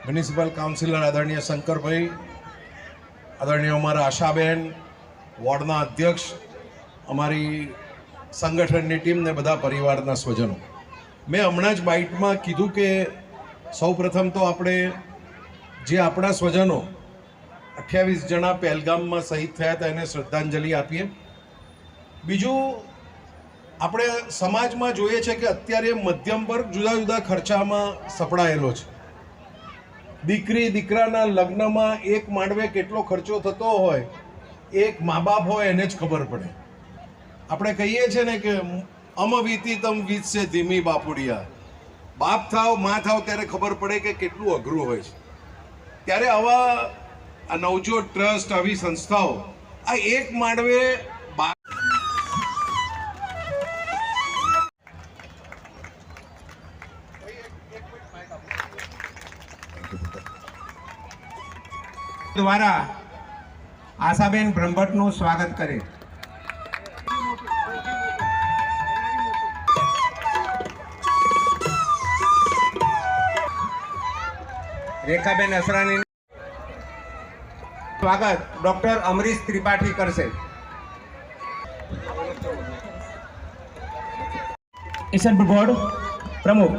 Municipal councillor આદરણીય શંકરભાઈ, આદરણીય અમારા આશાબેન, વોર્ડના અધ્યક્ષ, અમારી સંગઠનની ટીમ ને બધા પરિવારના સ્વજનો, મેં હમણાં જ બાઇટમાં કીધું કે સૌ પ્રથમ તો આપણે જે આપણા સ્વજનો 28 જણા પહેલગામમાં શહીદ થયા હતા એને શ્રદ્ધાંજલિ આપીએ. બીજું, આપણે સમાજમાં જોઈએ છે કે અત્યારે મધ્યમ વર્ગ જુદા જુદા ખર્ચામાં સપડાયેલો છે. દીકરી દીકરાના લગ્નમાં એક માંડવે કેટલો ખર્ચો થતો હોય એક મા બાપ હોય એને જ ખબર પડે. આપણે કહીએ છીએ ને કે અમ વીતી તમ વીતશે ધીમી બાપુડિયા, બાપ થાવ મા થાવ ત્યારે ખબર પડે કે કેટલું અઘરું હોય છે. ત્યારે આવા આ નવજોત ટ્રસ્ટ, આવી સંસ્થાઓ આ એક માંડવે દ્વારા આશાબેન બ્રહ્મભટ્ટનું સ્વાગત કરે. રેખાબેન અસરાની સ્વાગત ડોક્ટર અમરીશ ત્રિપાઠી કરશે. ઈસન બોર્ડ પ્રમુખ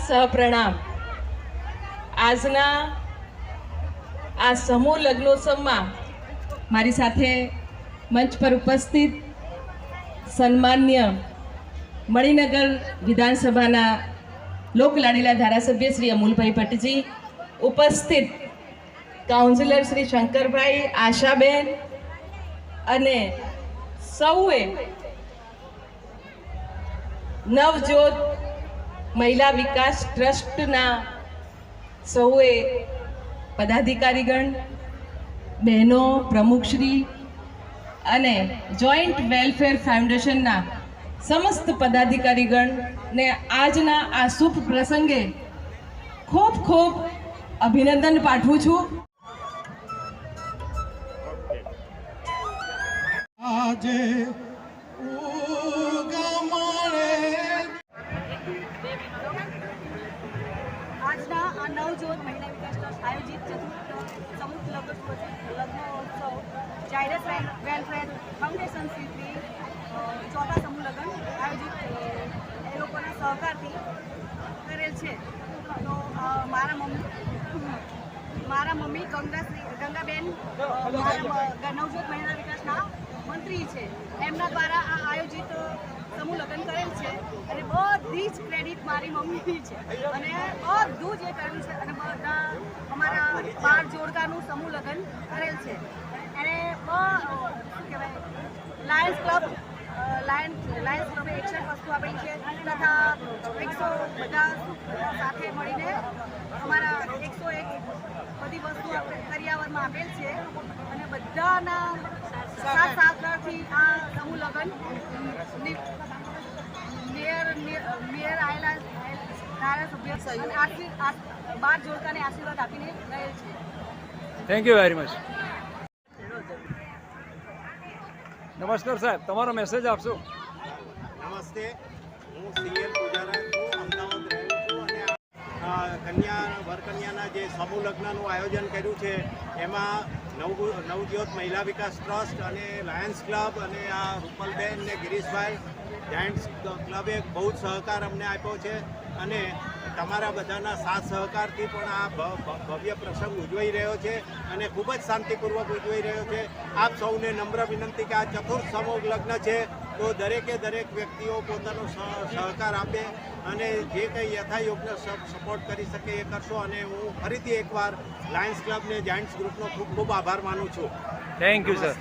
સહપ્રણામ. આજના આ સમૂહ લગ્નોત્સવમાં મારી સાથે મંચ પર ઉપસ્થિત સન્માન્ય મણિનગર વિધાનસભાના લોકલાડીલા ધારાસભ્ય શ્રી અમૂલભાઈ ભટ્ટજી, ઉપસ્થિત કાઉન્સિલર શ્રી શંકરભાઈ, આશાબેન અને સૌએ નવજોત મહિલા વિકાસ ટ્રસ્ટના સૌએ પદાધિકારીગણ, બહેનો, પ્રમુખશ્રી અને જોઈન્ટ વેલફેર ફાઉન્ડેશનના સમસ્ત પદાધિકારીગણને આજના આ શુભ પ્રસંગે ખૂબ ખૂબ અભિનંદન પાઠવું છું. આજે આજના આ નવજોત મહિલા વિકાસ ટ્રસ્ટ આયોજિત ચતુર્થ સમૂહ લગ્નોત્સવ જાયરસ વેલફેર ફાઉન્ડેશન શ્રી ચોથા સમૂહ લગ્ન આયોજિત એ લોકોના સહકારથી કરેલ છે. તો મારા મમ્મી ગંગાબેન નવજોત મહિલા વિકાસના મંત્રી છે, એમના દ્વારા આ આયોજિત સમૂહ લગ્ન કરેલ છે અને બધી જ ક્રેડિટ મારી મમ્મીની છે અને બધું જ એ કર્યું છે અને બધા અમારા 12 જોડકાનું સમૂહ લગ્ન કરેલ છે. એને શું કહેવાય, લાયન્સ ક્લબે 61 વસ્તુ આપેલી છે તથા 100 બધા સાથે મળીને અમારા 101 બધી વસ્તુ કરિયાવરમાં આપેલ છે અને બધાના સાથ સહકારથી આ સમૂહ લગ્ન મેયર આવેલા ધારાસભ્ય 12 જોડકાને આશીર્વાદ આપીને રહેલ છે. Thank you very much. નમસ્કાર સાહેબ, તમારો મેસેજ આપશો. નમસ્તે, હું સીએલ પૂજારા છું, અમદાવાદ રહું છું અને વરકન્યાના જે સમૂહ લગ્નનું આયોજન કર્યું છે એમાં નવજોત મહિલા વિકાસ ટ્રસ્ટ અને લાયન્સ ક્લબ અને આ રૂપલબેન ને ગિરીશભાઈ જાયન્ટ્સ ક્લબે બહુ જ સહકાર અમને આપ્યો છે અને તમારા બધાના સાથ સહકારથી પણ આ ભવ્ય પ્રસંગ ઉજવાઈ રહ્યો છે અને ખૂબ જ શાંતિપૂર્વક ઉજવાઈ રહ્યો છે. આપ સૌને નમ્ર વિનંતી કે આ ચતુર્થ સમૂહ લગ્ન છે તો દરેકે દરેક વ્યક્તિઓ પોતાનો સહકાર આપે અને જે કંઈ યથાયોગ્ય સપોર્ટ કરી શકે એ કરશો. અને હું ફરીથી એકવાર લાયન્સ ક્લબને જાયન્ટ્સ ગ્રુપનો ખૂબ ખૂબ આભાર માનું છું. Thank you sir.